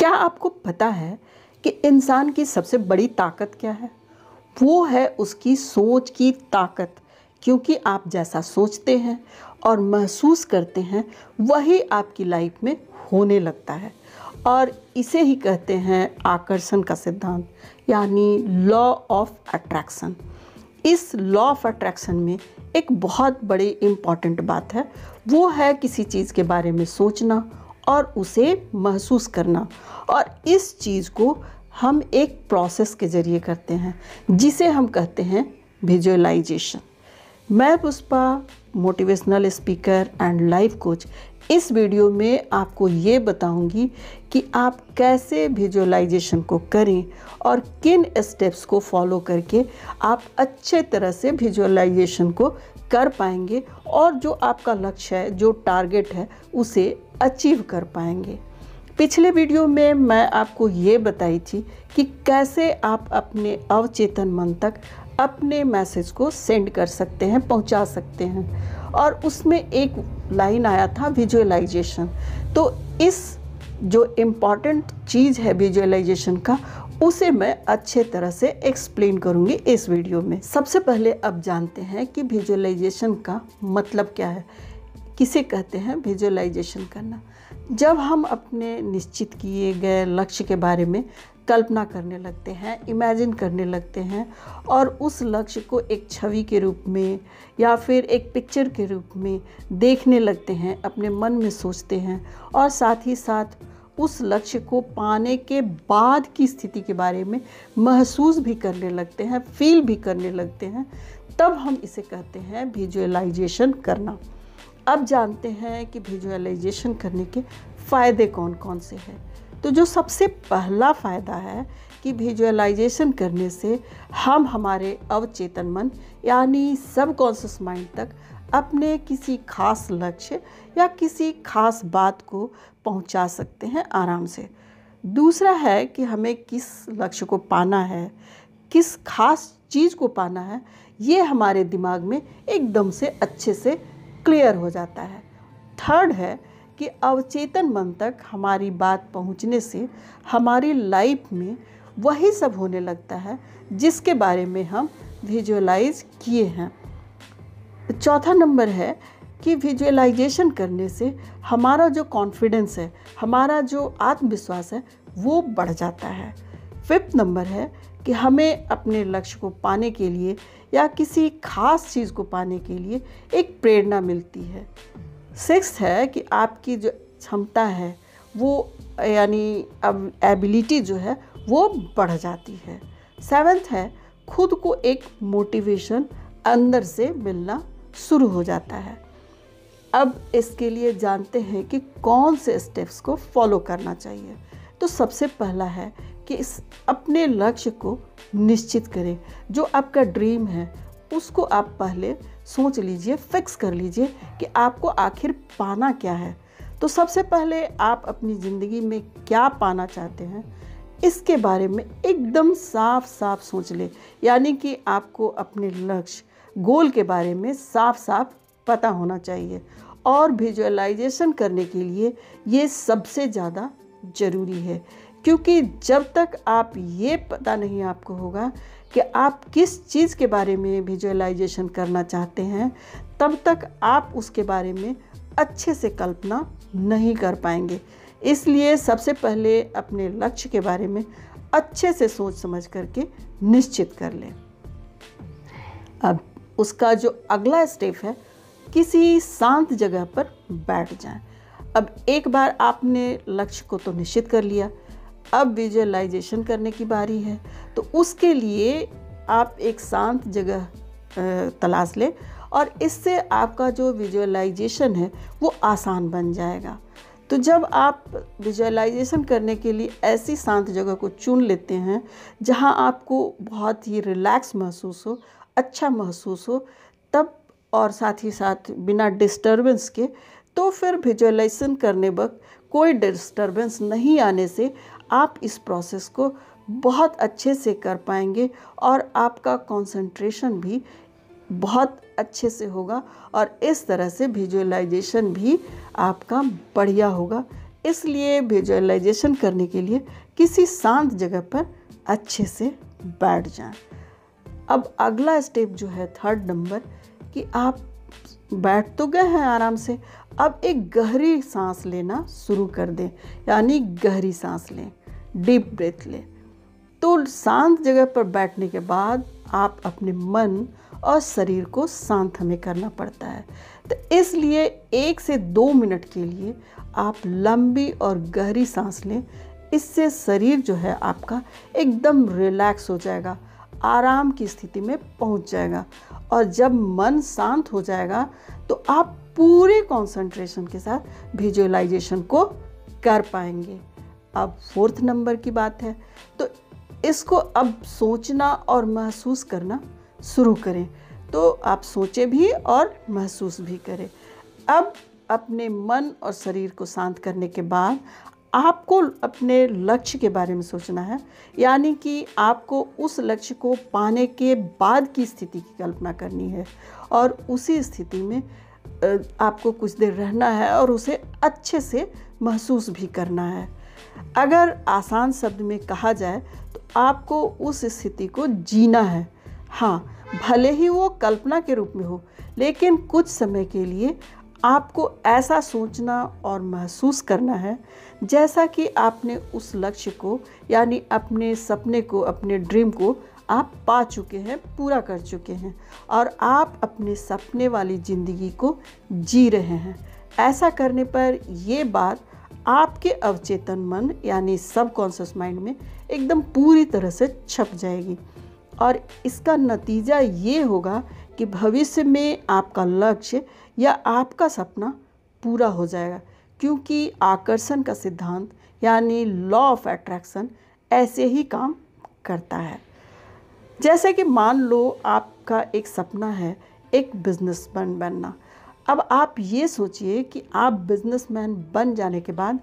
क्या आपको पता है कि इंसान की सबसे बड़ी ताकत क्या है? वो है उसकी सोच की ताकत। क्योंकि आप जैसा सोचते हैं और महसूस करते हैं वही आपकी लाइफ में होने लगता है। और इसे ही कहते हैं आकर्षण का सिद्धांत, यानी लॉ ऑफ अट्रैक्शन। इस लॉ ऑफ अट्रैक्शन में एक बहुत बड़ी इम्पॉर्टेंट बात है, वो है किसी चीज़ के बारे में सोचना और उसे महसूस करना। और इस चीज़ को हम एक प्रोसेस के ज़रिए करते हैं जिसे हम कहते हैं विजुअलाइजेशन। मैं Pushpa, motivational speaker and life coach, इस वीडियो में आपको ये बताऊंगी कि आप कैसे विजुअलाइजेशन को करें और किन स्टेप्स को फॉलो करके आप अच्छे तरह से विजुअलाइजेशन को कर पाएंगे और जो आपका लक्ष्य है, जो टारगेट है, उसे अचीव कर पाएंगे। पिछले वीडियो में मैं आपको ये बताई थी कि कैसे आप अपने अवचेतन मन तक अपने मैसेज को सेंड कर सकते हैं, पहुंचा सकते हैं। और उसमें एक लाइन आया था विजुअलाइजेशन। तो इस जो इम्पॉर्टेंट चीज़ है विजुअलाइजेशन का, उसे मैं अच्छे तरह से एक्सप्लेन करूंगी इस वीडियो में। सबसे पहले अब जानते हैं कि विजुअलाइजेशन का मतलब क्या है, किसे कहते हैं विजुअलाइजेशन करना। जब हम अपने निश्चित किए गए लक्ष्य के बारे में कल्पना करने लगते हैं, इमेजिन करने लगते हैं और उस लक्ष्य को एक छवि के रूप में या फिर एक पिक्चर के रूप में देखने लगते हैं, अपने मन में सोचते हैं और साथ ही साथ उस लक्ष्य को पाने के बाद की स्थिति के बारे में महसूस भी करने लगते हैं, फील भी करने लगते हैं, तब हम इसे कहते हैं विजुअलाइजेशन करना। अब जानते हैं कि विजुअलाइजेशन करने के फ़ायदे कौन कौन से हैं। तो जो सबसे पहला फ़ायदा है कि विजुअलाइजेशन करने से हम हमारे अवचेतन मन यानी सबकॉन्शियस माइंड तक अपने किसी खास लक्ष्य या किसी खास बात को पहुंचा सकते हैं आराम से। दूसरा है कि हमें किस लक्ष्य को पाना है, किस खास चीज़ को पाना है, ये हमारे दिमाग में एकदम से अच्छे से क्लियर हो जाता है। थर्ड है कि अवचेतन मन तक हमारी बात पहुंचने से हमारी लाइफ में वही सब होने लगता है जिसके बारे में हम विजुअलाइज किए हैं। चौथा नंबर है कि विजुअलाइजेशन करने से हमारा जो कॉन्फिडेंस है, हमारा जो आत्मविश्वास है, वो बढ़ जाता है। फिफ्थ नंबर है कि हमें अपने लक्ष्य को पाने के लिए या किसी खास चीज़ को पाने के लिए एक प्रेरणा मिलती है। सिक्स्थ है कि आपकी जो क्षमता है वो यानी एबिलिटी जो है वो बढ़ जाती है। सेवेंथ है खुद को एक मोटिवेशन अंदर से मिलना शुरू हो जाता है। अब इसके लिए जानते हैं कि कौन से स्टेप्स को फॉलो करना चाहिए। तो सबसे पहला है कि अपने लक्ष्य को निश्चित करें। जो आपका ड्रीम है उसको आप पहले सोच लीजिए, फिक्स कर लीजिए कि आपको आखिर पाना क्या है। तो सबसे पहले आप अपनी ज़िंदगी में क्या पाना चाहते हैं, इसके बारे में एकदम साफ साफ सोच लें। यानी कि आपको अपने लक्ष्य, गोल के बारे में साफ साफ पता होना चाहिए। और विजुअलाइजेशन करने के लिए ये सबसे ज़्यादा ज़रूरी है, क्योंकि जब तक आप ये पता नहीं आपको होगा कि आप किस चीज़ के बारे में विजुअलाइजेशन करना चाहते हैं, तब तक आप उसके बारे में अच्छे से कल्पना नहीं कर पाएंगे। इसलिए सबसे पहले अपने लक्ष्य के बारे में अच्छे से सोच समझ करके निश्चित कर लें। अब उसका जो अगला स्टेप है, किसी शांत जगह पर बैठ जाएं। अब एक बार आपने लक्ष्य को तो निश्चित कर लिया, अब विजुअलाइजेशन करने की बारी है। तो उसके लिए आप एक शांत जगह तलाश लें और इससे आपका जो विजुअलाइजेशन है वो आसान बन जाएगा। तो जब आप विजुअलाइजेशन करने के लिए ऐसी शांत जगह को चुन लेते हैं जहां आपको बहुत ही रिलैक्स महसूस हो, अच्छा महसूस हो, तब और साथ ही साथ बिना डिस्टर्बेंस के, तो फिर विजुअलाइजेशन करने वक्त कोई डिस्टर्बेंस नहीं आने से आप इस प्रोसेस को बहुत अच्छे से कर पाएंगे और आपका कंसंट्रेशन भी बहुत अच्छे से होगा और इस तरह से विजुअलाइजेशन भी आपका बढ़िया होगा। इसलिए विजुअलाइजेशन करने के लिए किसी शांत जगह पर अच्छे से बैठ जाएं। अब अगला स्टेप जो है 3rd नंबर, कि आप बैठ तो गए हैं आराम से, अब एक गहरी सांस लेना शुरू कर दें, यानी गहरी सांस लें, डीप ब्रेथ लें। तो शांत जगह पर बैठने के बाद आप अपने मन और शरीर को शांत हमें करना पड़ता है। तो इसलिए 1 से 2 मिनट के लिए आप लंबी और गहरी सांस लें। इससे शरीर जो है आपका एकदम रिलैक्स हो जाएगा, आराम की स्थिति में पहुंच जाएगा। और जब मन शांत हो जाएगा तो आप पूरे कंसंट्रेशन के साथ विजुअलाइजेशन को कर पाएंगे। अब 4th नंबर की बात है, तो इसको अब सोचना और महसूस करना शुरू करें। तो आप सोचें भी और महसूस भी करें। अब अपने मन और शरीर को शांत करने के बाद आपको अपने लक्ष्य के बारे में सोचना है, यानी कि आपको उस लक्ष्य को पाने के बाद की स्थिति की कल्पना करनी है और उसी स्थिति में आपको कुछ देर रहना है और उसे अच्छे से महसूस भी करना है। अगर आसान शब्द में कहा जाए तो आपको उस स्थिति को जीना है। हाँ, भले ही वो कल्पना के रूप में हो, लेकिन कुछ समय के लिए आपको ऐसा सोचना और महसूस करना है जैसा कि आपने उस लक्ष्य को, यानी अपने सपने को, अपने ड्रीम को आप पा चुके हैं, पूरा कर चुके हैं और आप अपने सपने वाली ज़िंदगी को जी रहे हैं। ऐसा करने पर ये बात आपके अवचेतन मन, यानी सबकॉन्शियस माइंड में एकदम पूरी तरह से छप जाएगी और इसका नतीजा ये होगा कि भविष्य में आपका लक्ष्य या आपका सपना पूरा हो जाएगा, क्योंकि आकर्षण का सिद्धांत यानी लॉ ऑफ अट्रैक्शन ऐसे ही काम करता है। जैसे कि मान लो आपका एक सपना है एक बिजनेसमैन बनना। अब आप ये सोचिए कि आप बिजनेसमैन बन जाने के बाद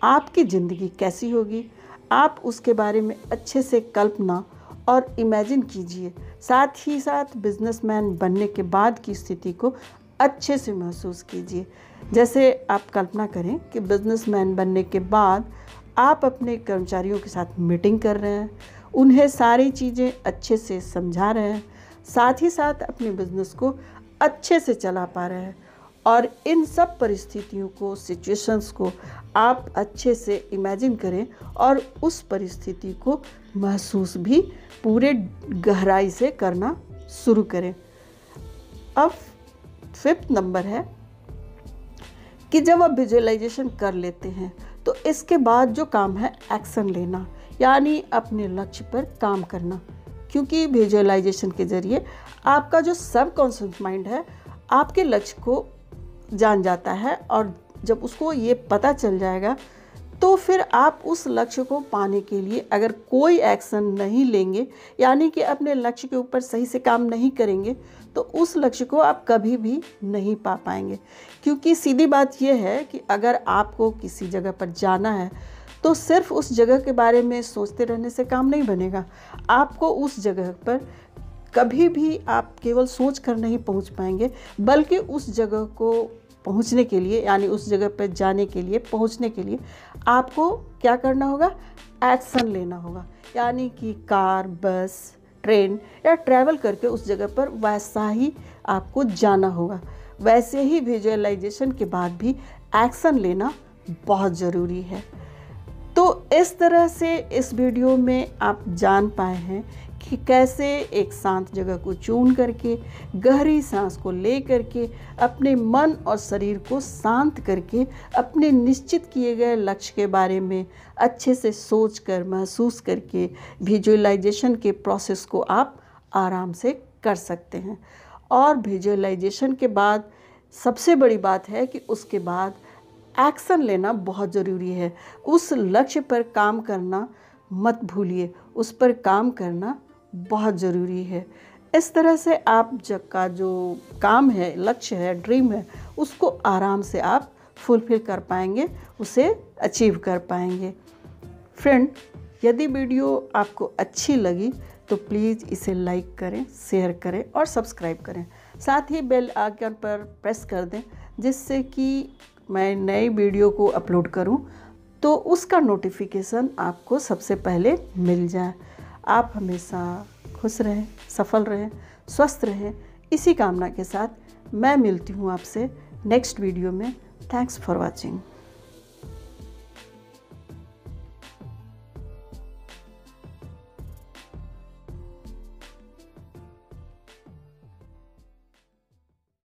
आपकी ज़िंदगी कैसी होगी। आप उसके बारे में अच्छे से कल्पना और इमेजिन कीजिए। साथ ही साथ बिजनेसमैन बनने के बाद की स्थिति को अच्छे से महसूस कीजिए। जैसे आप कल्पना करें कि बिजनेसमैन बनने के बाद आप अपने कर्मचारियों के साथ मीटिंग कर रहे हैं, उन्हें सारी चीज़ें अच्छे से समझा रहे हैं, साथ ही साथ अपने बिजनेस को अच्छे से चला पा रहे हैं और इन सब परिस्थितियों को, सिचुएशंस को आप अच्छे से इमेजिन करें और उस परिस्थिति को महसूस भी पूरे गहराई से करना शुरू करें। अब 5th नंबर है कि जब आप विजुअलाइजेशन कर लेते हैं तो इसके बाद जो काम है एक्शन लेना, यानी अपने लक्ष्य पर काम करना। क्योंकि विजुअलाइजेशन के ज़रिए आपका जो सबकॉन्शियस माइंड है आपके लक्ष्य को जान जाता है और जब उसको ये पता चल जाएगा तो फिर आप उस लक्ष्य को पाने के लिए अगर कोई एक्शन नहीं लेंगे, यानी कि अपने लक्ष्य के ऊपर सही से काम नहीं करेंगे, तो उस लक्ष्य को आप कभी भी नहीं पा पाएंगे। क्योंकि सीधी बात यह है कि अगर आपको किसी जगह पर जाना है तो सिर्फ उस जगह के बारे में सोचते रहने से काम नहीं बनेगा। आपको उस जगह पर कभी भी आप केवल सोच कर नहीं पहुंच पाएंगे, बल्कि उस जगह को पहुंचने के लिए, यानी उस जगह पर जाने के लिए, पहुंचने के लिए आपको क्या करना होगा, एक्शन लेना होगा। यानी कि कार, बस, ट्रेन या ट्रैवल करके उस जगह पर वैसा ही आपको जाना होगा। वैसे ही विजुअलाइजेशन के बाद भी एक्शन लेना बहुत ज़रूरी है। तो इस तरह से इस वीडियो में आप जान पाए हैं कि कैसे एक शांत जगह को चुन करके, गहरी सांस को ले करके, अपने मन और शरीर को शांत करके, अपने निश्चित किए गए लक्ष्य के बारे में अच्छे से सोच कर, महसूस करके विजुअलाइजेशन के प्रोसेस को आप आराम से कर सकते हैं। और विजुअलाइजेशन के बाद सबसे बड़ी बात है कि उसके बाद एक्शन लेना बहुत ज़रूरी है। उस लक्ष्य पर काम करना मत भूलिए, उस पर काम करना बहुत ज़रूरी है। इस तरह से आप का जो काम है, लक्ष्य है, ड्रीम है, उसको आराम से आप फुलफिल कर पाएंगे, उसे अचीव कर पाएंगे। फ्रेंड, यदि वीडियो आपको अच्छी लगी तो प्लीज़ इसे लाइक करें, शेयर करें और सब्सक्राइब करें। साथ ही बेल आइकन पर प्रेस कर दें, जिससे कि मैं नए वीडियो को अपलोड करूं तो उसका नोटिफिकेशन आपको सबसे पहले मिल जाए। आप हमेशा खुश रहें, सफल रहें, स्वस्थ रहें, इसी कामना के साथ मैं मिलती हूँ आपसे नेक्स्ट वीडियो में। Thanks for watching.